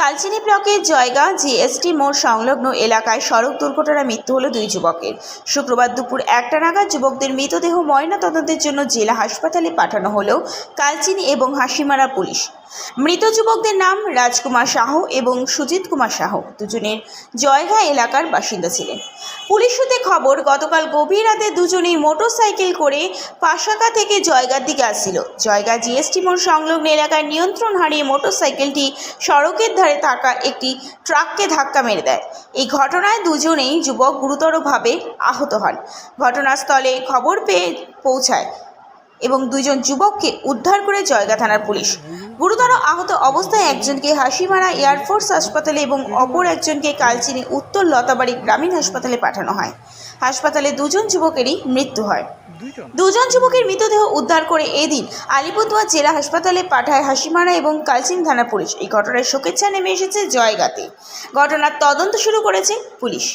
কালচিনি ব্লকের জয়গা জিএসটি মোড় সংলগ্ন এলাকায় সড়ক দুর্ঘটনায় মৃত্যু হল দুই যুবকের। শুক্রবার দুপুর 1টা নাগাদ যুবকদের মৃতদেহ ময়নাতদন্তের জন্য জেলা হাসপাতালে পাঠানো হলেও কালচিনি এবং হাসিমারা পুলিশ। মৃত যুবকদের নাম রাজকুমার সাহ এবং সুজিত কুমার সাহ, দুজনের জয়গা এলাকার বাসিন্দা ছিলেন। পুলিশ সূত্রে খবর, গতকাল গভীর রাতে দুজনেই মোটরসাইকেল করে পাশাকা থেকে জয়গার দিকে আসছিল। জয়গা জিএসটি মোড় সংলগ্ন এলাকায় নিয়ন্ত্রণ হারিয়ে মোটরসাইকেলটি সড়কের ধারে থাকা একটি ট্রাককে ধাক্কা মেরে দেয়। এই ঘটনায় দুজনেই যুবক গুরুতরভাবে আহত হন। ঘটনাস্থলে খবর পেয়ে পৌঁছায় এবং দুইজন যুবককে উদ্ধার করে জয়গা থানার পুলিশ। গুরুতর আহত অবস্থায় একজনকে হাসিমারা এয়ারফোর্স হাসপাতালে এবং অপর একজনকে কালচিনি উত্তর লতাবাড়ি গ্রামীণ হাসপাতালে পাঠানো হয়। হাসপাতালে দুজন যুবকেরই মৃত্যু হয়। দুজন যুবকের মৃতদেহ উদ্ধার করে এদিন আলিপুরদুয়ার জেলা হাসপাতালে পাঠায় হাসিমারা এবং কালচিনি থানার পুলিশ। এই ঘটনায় শোকের ছায়া নেমে এসেছে জয়গাতে। ঘটনার তদন্ত শুরু করেছে পুলিশ।